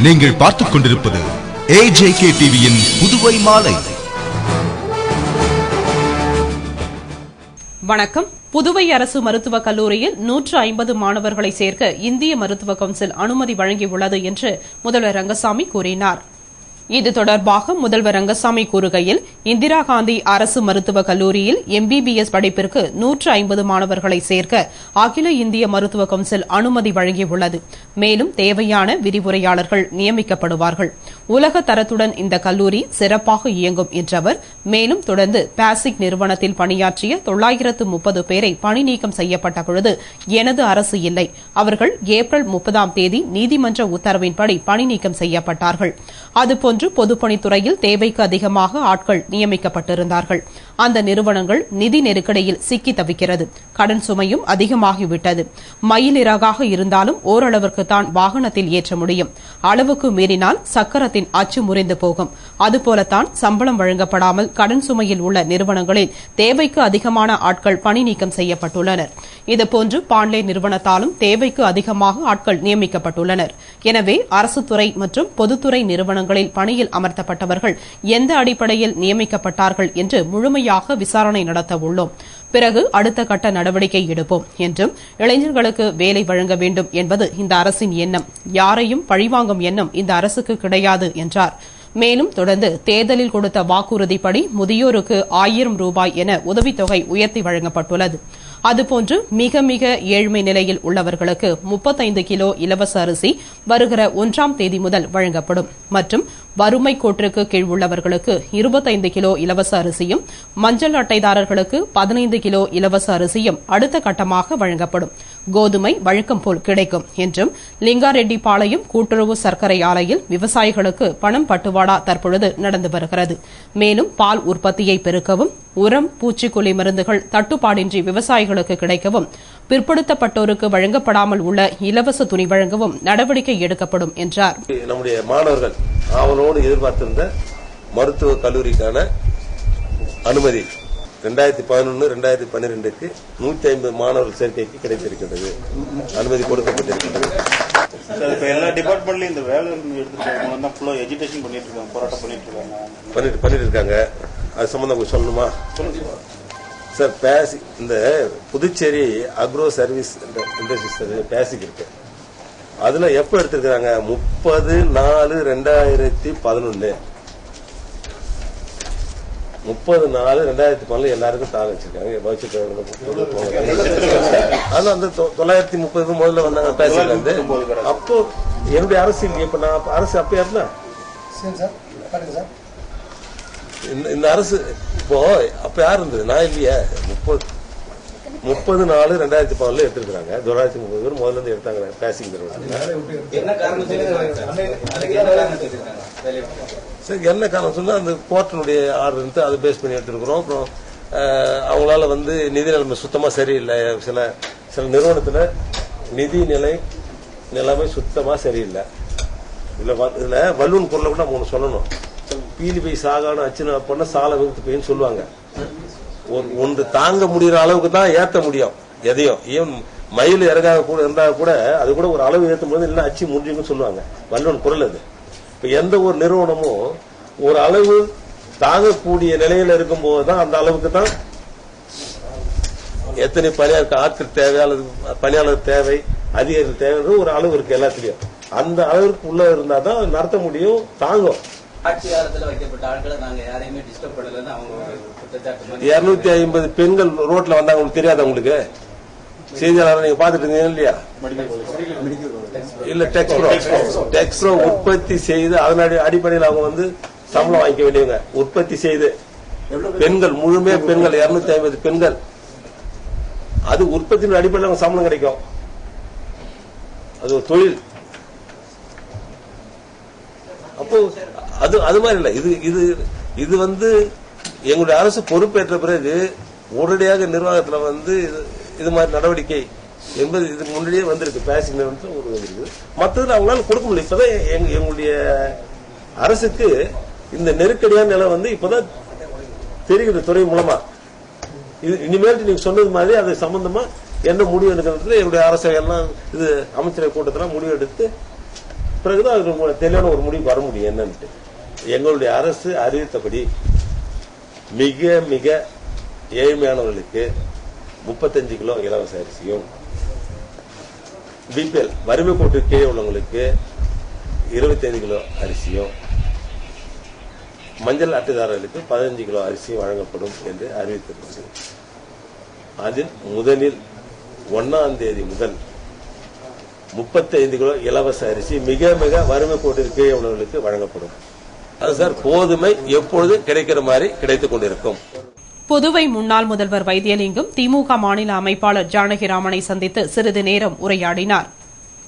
நீங்கள் பார்த்துக் கொண்டிருப்பது AJK டிவியின் புதுவை மாலை. வணக்கம். புதுவை அரசு மருத்துவக் கல்லூரியில் 150 மாணவர்களை சேர்க்க இந்திய மருத்துவ கவுன்சில் அனுமதி வழங்கியுள்ளது என்று முதல்வர் ரங்கசாமி கூறினார். இது தொடர்பாக முதல்வர் ரங்கசாமி கூறுகையில், இந்திரா காந்தி அரசு மருத்துவக் கல்லூரியில் MBBS படிப்பிற்கு 150 மாணவர்களை சேர்க்க அகில இந்திய மருத்துவ கவுன்சில் அனுமதி வழங்கியுள்ளது. மேலும் தேவையான விரிவுரையாளர்கள் நியமிக்கப்படுவார்கள். உலக தரத்துடன் இந்த கல்லூரி சிறப்பாக இயங்கும் என்றவர் மேலும் தொடர்ந்து பாசிக் நிறுவனத்தில் பணியாற்றிய 930 பேரை பணி நீக்கம் செய்யப்பட்ட பொழுது எனது அரசு இல்லை. அவர்கள் ஏப்ரல் 30ஆம் தேதி நீதிமன்ற உத்தரவின்படி பணி நீக்கம் செய்யப்பட்டார்கள். அதுபோன்று பொதுப்பணித்துறையில் தேவைக்கு அதிகமாக ஆட்கள் நியமிக்கப்பட்டிருந்தார்கள். அந்த நிறுவனங்கள் நிதி நெருக்கடியில் சிக்கி தவிக்கிறது. கடன் சுமையும் அதிகமாகிவிட்டது. மயிலிறகாக இருந்தாலும் ஓரளவிற்குத்தான் வாகனத்தில் ஏற்ற முடியும். அளவுக்கு மீறினால் சக்கரத்தின் அச்சு முறிந்து போகும். அதுபோலத்தான் சம்பளம் வழங்கப்படாமல் கடன் சுமையில் உள்ள நிறுவனங்களில் தேவைக்கு அதிகமான ஆட்கள் பணி நீக்கம் செய்யப்பட்டுள்ளனர். இதுபோன்று பாண்லே நிறுவனத்தாலும் தேவைக்கு அதிகமாக ஆட்கள் நியமிக்கப்பட்டுள்ளனர். எனவே அரசு துறை மற்றும் பொதுத்துறை நிறுவனங்களில் பணியில் அமர்த்தப்பட்டவர்கள் எந்த அடிப்படையில் நியமிக்கப்பட்டார்கள் என்று முழுமையாக விசாரணை நடத்த உள்ளோம். பிறகு அடுத்த கட்ட நடவடிக்கை எடுப்போம் என்றும், இளைஞர்களுக்கு வேலை வழங்க வேண்டும் என்பது இந்த அரசின் எண்ணம். யாரையும் பழிவாங்கும் எண்ணம் இந்த அரசுக்கு கிடையாது என்றார். மேலும் தொடர்ந்து தேர்தலில் கொடுத்த வாக்குறுதிப்படி முதியோருக்கு 1000 ரூபாய் என உதவித்தொகை உயர்த்தி வழங்கப்பட்டுள்ளது. அதுபோன்று மிக மிக ஏழ்மை நிலையில் உள்ளவர்களுக்கு 35 கிலோ இலவச அரிசி வருகிற 1ஆம் தேதி முதல் வழங்கப்படும். மற்றும் வறுமை கோட்டிற்கு கீழ் உள்ளவர்களுக்கு 25 கிலோ இலவச அரிசியும், மஞ்சள் அட்டைதாரர்களுக்கு 15 கிலோ இலவச அரிசியும் அடுத்த கட்டமாக வழங்கப்படும். கோதுமை வழக்கம் போல் கிடைக்கும் என்றும், லிங்காரெட்டிப்பாளையம் கூட்டுறவு சர்க்கரை ஆலையில் விவசாயிகளுக்கு பணம் பட்டுவாடா தற்பொழுது நடந்து வருகிறது. மேலும் பால் உற்பத்தியை பெருக்கவும், உரம், பூச்சிக்கொல்லி மருந்துகள் தட்டுப்பாடின்றி விவசாயிகளுக்கு கிடைக்கவும், பிற்படுத்தப்பட்டோருக்கு வழங்கப்படாமல் உள்ள இலவச துணி வழங்கவும் நடவடிக்கை எடுக்கப்படும் என்றார். நம்முடைய மாணவர்கள் ஆவலோடு எதிர்பார்த்திருந்த மருத்துவக் கல்லூரிக்கான அனுமதி 2011-2012க்கு 150 மாணவர்கள் சேர்க்கைக்கு கிடைத்திருக்கிறது. அனுமதி கொடுக்கப்பட்டிருக்கிறது. எல்லா டிபார்ட்மெண்ட்லயும் இந்த வேலை எடுத்துட்டு எஜுகேஷன் பண்ணிட்டு இருக்காங்க, போராட்டம் பண்ணிட்டு இருக்காங்க. அது சம்பந்தம் சொல்லணுமா? சார், பேசிக் இந்த புதுச்சேரி அக்ரோ சர்வீஸ் இண்டஸ்ட்ரீஸ் பேசிக் இருக்கு. அதுல எப்ப எடுத்திருக்காங்க? 30/4/2011 30/4/2011 எல்லாருக்கும் தாங்க வச்சிருக்காங்க. அது அந்த 930 முதல்ல வந்தாங்க பேசிக்கிறது. அப்போ என்னுடைய அரசு இல்லையே. இப்ப நான் அரசு அப்ப இருந்தா இந்த அரசு இப்போ அப்ப யாரு இருந்தது? நான் இல்லையே. 30/4/2011 எடுத்திருக்காங்க. 930 பேர் முதல்ல இருந்து எடுத்தாங்க பேசிங் சார். என்ன காரணம் சொன்னா, அந்த கோர்ட்டினுடைய ஆர்டர் இருந்து அதை பேஸ் பண்ணி எடுத்திருக்கிறோம். அப்புறம் அவங்களால நிதி நிலைமை சுத்தமா சரியில்லை. சில நிறுவனத்துல நிதி நிலைமை சுத்தமா சரியில்லை. இதுல வல்லூன் பொருளை கூட நம்ம ஒண்ணு சொல்லணும். பீலி போய் சாகான அச்சுன்னு பண்ண சாலை விழுத்து போயின்னு சொல்லுவாங்க. ஒன்று தாங்க முடிகிற அளவுக்கு தான் ஏற்ற முடியும் எதையும். ஏன் மயில் இறங்காக கூட இருந்தா கூட அது கூட ஒரு அளவு ஏற்றும் போது இல்லைன்னா அச்சு முடிஞ்சுன்னு சொல்லுவாங்க. வல்லூன் பொருள் அது. இப்ப எந்த ஒரு நிறுவனமும் ஒரு அளவு தாங்கக்கூடிய நிலையில இருக்கும் போதுதான் அந்த அளவுக்கு தான் எத்தனை ஆட்கள் தேவை அல்லது பணியாளர் தேவை, அதிகாரிகள் தேவை ஒரு அளவு இருக்கு எல்லாத்திலையும். அந்த அளவுக்கு உள்ள இருந்தா தான் நடத்த முடியும், தாங்கும். 250 பெண்கள் ரோட்ல வந்தாங்க. உங்களுக்கு தெரியாத? உங்களுக்கு செய்தியாளர் நீங்க பாத்துட்டு இருந்தீங்க இல்லையா? இல்ல டெக்ஸ்ப்ரோ உற்பத்தி செய்து அதனுடைய அடிப்படையில் அவங்க சம்பளம் வாங்கிக்க வேண்டியவங்க. உற்பத்தி செய்து பெண்கள், முழுமையா பெண்கள் 250 பெண்கள். அது உற்பத்தியின் அடிப்படையில் அவங்க சம்பளம் கிடைக்கும். அது ஒரு தொழில். அப்போ அது மாதிரி இல்ல. இது எங்களுடைய அரசு பொறுப்பேற்ற பிறகு உடனடியாக நிர்வாகத்துல இது மாதிரி நடவடிக்கை என்பது இதுக்கு முன்னாடியே வந்திருக்கு. பேசிக் நிறுவனத்தில் ஒரு வந்திருக்கு. மற்றதுல அவங்களால கொடுக்க முடியல. இப்பதான் எங்களுடைய அரசுக்கு இந்த நெருக்கடியான நிலை இப்பதான் தெரிகிறது துறை மூலமா. இனிமேல் நீங்க சொன்னது மாதிரி அது சம்பந்தமா என்ன முடிவு எடுக்கிறது என்னுடைய அரசு எல்லாம் இது அமைச்சரவை கூட்டத்தில் முடிவு எடுத்து பிறகுதான் அது தெளிவான ஒரு முடிவு வர முடியும் என்னன்னு. எங்களுடைய அரசு அறிவித்தபடி மிக மிக ஏழ்மையானவர்களுக்கு 35 கிலோ இலவச அரிசியும், பிபிஎல் வறுமை கோட்டு கீழே உள்ளவங்களுக்கு 25 கிலோ அரிசியும், மஞ்சள் அட்டைதாரர்களுக்கு 15 கிலோ அரிசியும் வழங்கப்படும் என்று அறிவித்திருக்கிறது. அதில் முதலில் 1ஆம் தேதி முதல் 35 கிலோ இலவச அரிசி மிக மிக வறுமை கோட்டிற்கு கீழே உள்ளவர்களுக்கு வழங்கப்படும். அது சார் கோதுமை எப்பொழுது கிடைக்கிற மாதிரி கிடைத்துக் கொண்டிருக்கும். புதுவை முன்னாள் முதல்வர் வைத்தியலிங்கம் திமுக மாநில அமைப்பாளர் ஜானகிராமனை சந்தித்து சிறிது நேரம் உரையாடினார்.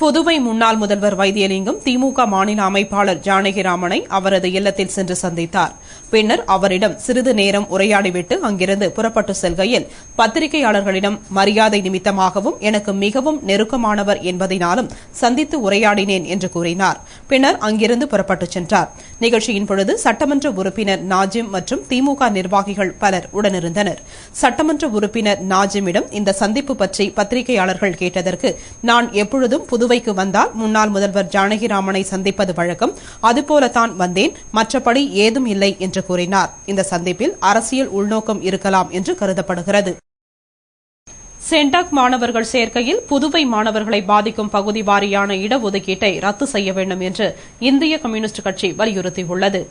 புதுவை முன்னாள் முதல்வர் வைத்தியலிங்கம் திமுக மாநில அமைப்பாளர் ஜானகிராமனை அவரது இல்லத்தில் சென்று சந்தித்தார். பின்னர் அவரிடம் சிறிது நேரம் உரையாடிவிட்டு அங்கிருந்து புறப்பட்டு செல்கையில் பத்திரிகையாளர்களிடம் மரியாதை நிமித்தமாகவும் எனக்கு மிகவும் நெருக்கமானவர் என்பதனாலும் சந்தித்து உரையாடினேன் என்று கூறினார். பின்னர் அங்கிருந்து புறப்பட்டுச் சென்றார். நிகழ்ச்சியின் பொழுது சட்டமன்ற உறுப்பினர் நாஜிம் மற்றும் திமுக நிர்வாகிகள் பலர் உடனிருந்தனர். சட்டமன்ற உறுப்பினர் நாஜிமிடம் இந்த சந்திப்பு பற்றி பத்திரிகையாளர்கள் கேட்டதற்கு, நான் எப்பொழுதும் புதுவைக்கு வந்தால் முன்னாள் முதல்வர் ஜானகிராமனை சந்திப்பது வழக்கம், அதுபோலத்தான் வந்தேன், மற்றபடி ஏதும் இல்லை என்று கூறினார். இந்த சந்திப்பில் அரசியல் உள்நோக்கம் இருக்கலாம் என்று கருதப்படுகிறது. சென்டாக் மாணவர்கள் சேர்க்கையில் புதுவை மாணவர்களை பாதிக்கும் பகுதி வாரியான இடஒதுக்கீட்டை ரத்து செய்ய வேண்டும் என்று இந்திய கம்யூனிஸ்ட் கட்சி வலியுறுத்தியுள்ளது.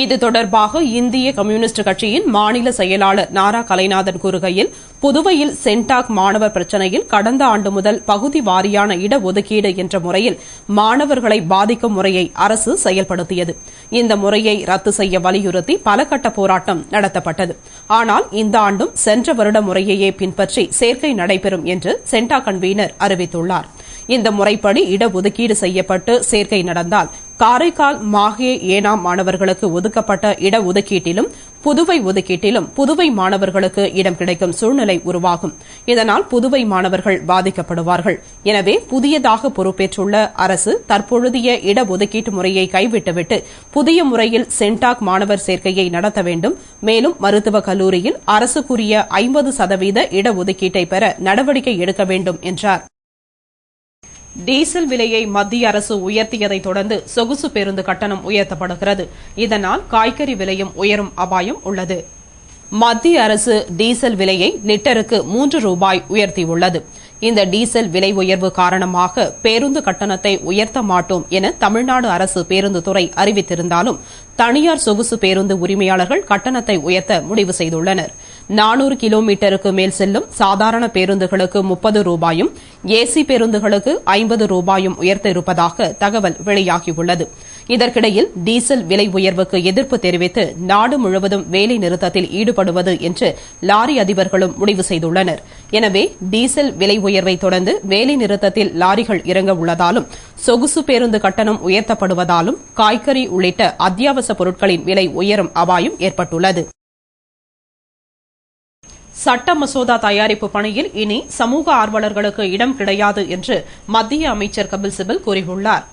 இது தொடர்பாக இந்திய கம்யூனிஸ்ட் கட்சியின் மாநில செயலாளர் நாரா கலைநாதன் கூறுகையில், புதுவையில் சென்டாக் மாணவர் பிரச்சினையில் கடந்த ஆண்டு முதல் பகுதி வாரியான இடஒதுக்கீடு என்ற முறையில் மாணவர்களை பாதிக்கும் முறையை அரசு செயல்படுத்தியது. இந்த முறையை ரத்து செய்ய வலியுறுத்தி பல கட்ட போராட்டம் நடத்தப்பட்டது. ஆனால் இந்த ஆண்டும் சென்ற வருட முறையையே பின்பற்றி சேர்க்கை நடைபெறும் என்று சென்டாக் கன்வீனர் அறிவித்துள்ளார். இந்த முறைப்படி இடஒதுக்கீடு செய்யப்பட்டு சேர்க்கை நடந்தால் காரைக்கால், மாஹே, ஏனாம் மாணவர்களுக்கு ஒதுக்கப்பட்ட இடஒதுக்கீட்டிலும் புதுவை ஒதுக்கீட்டிலும் புதுவை மாணவர்களுக்கு இடம் கிடைக்கும் சூழ்நிலை உருவாகும். இதனால் புதுவை மாணவர்கள் பாதிக்கப்படுவார்கள். எனவே புதியதாக பொறுப்பேற்றுள்ள அரசு தற்பொழுதைய இடஒதுக்கீட்டு முறையை கைவிட்டுவிட்டு புதிய முறையில் சென்டாக் மாணவர் சேர்க்கையை நடத்த வேண்டும். மேலும் மருத்துவக் கல்லூரியில் அரசுக்குரிய 50% இடஒதுக்கீட்டை பெற நடவடிக்கை எடுக்க வேண்டும் என்றார். டீசல் விலையை மத்திய அரசு உயர்த்தியதைத் தொடர்ந்து சொகுசு பேருந்து கட்டணம் உயர்த்தப்படுகிறது. இதனால் காய்கறி விலையும் உயரும் அபாயம் உள்ளது. மத்திய அரசு டீசல் விலையை லிட்டருக்கு 3 ரூபாய் உயர்த்தியுள்ளது. இந்த டீசல் விலை உயர்வு காரணமாக பேருந்து கட்டணத்தை உயர்த்த மாட்டோம் என தமிழ்நாடு அரசு பேருந்து துறை அறிவித்திருந்தாலும் தனியார் சொகுசு பேருந்து உரிமையாளர்கள் கட்டணத்தை உயர்த்த முடிவு செய்துள்ளனர். 400 கிலோமீட்டருக்கு மேல் செல்லும் சாதாரண பேருந்துகளுக்கு 30 ரூபாயும், ஏசி பேருந்துகளுக்கு 50 ரூபாயும் உயர்த்த இருப்பதாக தகவல் வெளியாகியுள்ளது. இதற்கிடையில் டீசல் விலை உயர்வுக்கு எதிர்ப்பு தெரிவித்து நாடு முழுவதும் வேலை நிறுத்தத்தில் ஈடுபடுவது என்று லாரி அதிபர்களும் முடிவு செய்துள்ளனர். எனவே டீசல் விலை உயர்வை தொடர்ந்து வேலை நிறுத்தத்தில் லாரிகள் இறங்க உள்ளதாலும் சொகுசு பேருந்து கட்டணம் உயர்த்தப்படுவதாலும் காய்கறி உள்ளிட்ட அத்தியாவசிய பொருட்களின் விலை உயரும் அபாயம் ஏற்பட்டுள்ளது. சட்ட மசோதா தயாரிப்பு பணியில் இனி சமூக ஆர்வலர்களுக்கு இடம் கிடையாது என்று மத்திய அமைச்சர் கபில் சிபல் கூறியுள்ளார்.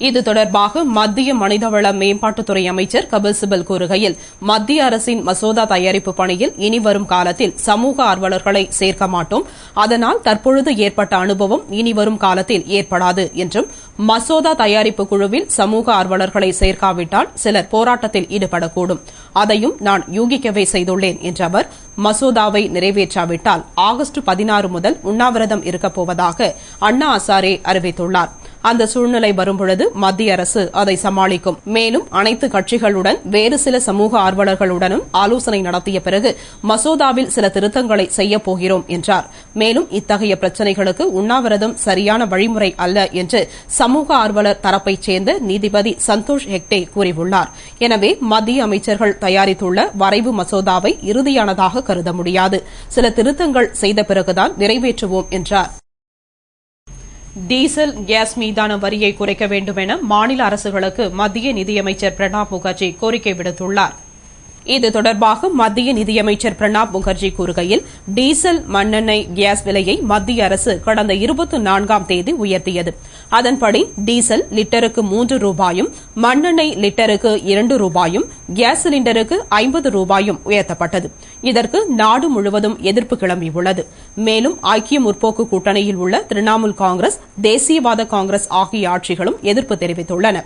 இது தொடர்பாக மத்திய மனிதவள மேம்பாட்டுத்துறை அமைச்சர் கபில் சிபல் கூறுகையில், மத்திய அரசின் மசோதா தயாரிப்பு பணியில் இனி வரும் காலத்தில் சமூக ஆர்வலர்களை சேர்க்க மாட்டோம். அதனால் தற்பொழுது ஏற்பட்ட அனுபவம் இனி வரும் காலத்தில் ஏற்படாது என்றும், மசோதா தயாரிப்பு குழுவில் சமூக ஆர்வலர்களை சேர்க்காவிட்டால் சிலர் போராட்டத்தில் ஈடுபடக்கூடும். அதையும் நான் யூகிக்கவே செய்துள்ளேன் என்ற அவர், மசோதாவை நிறைவேற்றாவிட்டால் ஆகஸ்ட் 16 முதல் உண்ணாவிரதம் இருக்கப்போவதாக அண்ணா ஹசாரே அறிவித்துள்ளார். அந்த சூழ்நிலை வரும்பொழுது மத்திய அரசு அதை சமாளிக்கும். மேலும் அனைத்து கட்சிகளுடன் வேறு சில சமூக ஆர்வலர்களுடனும் ஆலோசனை நடத்திய பிறகு மசோதாவில் சில திருத்தங்களை செய்யப் போகிறோம் என்றார். மேலும் இத்தகைய பிரச்சினைகளுக்கு உண்ணாவிரதம் சரியான வழிமுறை அல்ல என்று சமூக ஆர்வலர் தரப்பைச் சேர்ந்த நீதிபதி சந்தோஷ் ஹெக்டே கூறியுள்ளார். எனவே மத்திய அமைச்சர்கள் தயாரித்துள்ள வரைவு மசோதாவை இறுதியானதாக கருத முடியாது. சில திருத்தங்கள் செய்த பிறகுதான் நிறைவேற்றுவோம் என்றார். டீசல், கேஸ் மீதான வரியை குறைக்க வேண்டும் என மாநில அரசுகளுக்கு மத்திய நிதியமைச்சர் பிரணாப் முகர்ஜி கோரிக்கை விடுத்துள்ளார். இது தொடர்பாக மத்திய நிதியமைச்சர் பிரணாப் முகர்ஜி கூறுகையில், டீசல், மண்ணெண்ணெய், கேஸ் விலையை மத்திய அரசு கடந்த 24ஆம் தேதி உயர்த்தியது. அதன்படி டீசல் லிட்டருக்கு 3 ரூபாயும், மண்ணெண்ணெய் லிட்டருக்கு 2 ரூபாயும், கேஸ் சிலிண்டருக்கு 50 ரூபாயும் உயர்த்தப்பட்டது. இதற்கு நாடு முழுவதும் எதிர்ப்பு கிளம்பியுள்ளது. மேலும் ஐக்கிய முற்போக்கு கூட்டணியில் உள்ள திரிணாமுல் காங்கிரஸ், தேசியவாத காங்கிரஸ் ஆகிய ஆட்சிகளும் எதிர்ப்பு தெரிவித்துள்ளன.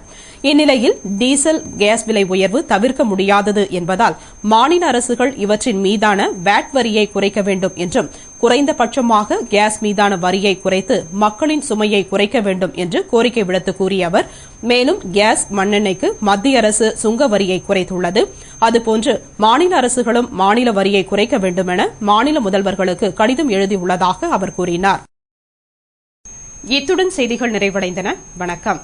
இந்நிலையில் டீசல், கேஸ் விலை உயர்வு தவிர்க்க முடியாதது என்பதால் மாநில அரசுகள் இவற்றின் மீதான வாட் வரியை குறைக்க வேண்டும் என்றும், குறைந்தபட்சமாக கேஸ் மீதான வரியை குறைத்து மக்களின் சுமையை குறைக்க வேண்டும் என்று கோரிக்கை விடுத்து கூறிய அவர், மேலும் கேஸ், மண்ணெண்ணெய்க்கு மத்திய அரசு சுங்க வரியை குறைத்துள்ளது. அதுபோன்று மாநில அரசுகளும் மாநில வரியை குறைக்க வேண்டும் என மாநில முதல்வர்களுக்கு கடிதம் எழுதியுள்ளதாக அவர் கூறினார். இத்துடன் செய்திகள் நிறைவடைந்தன. வணக்கம்.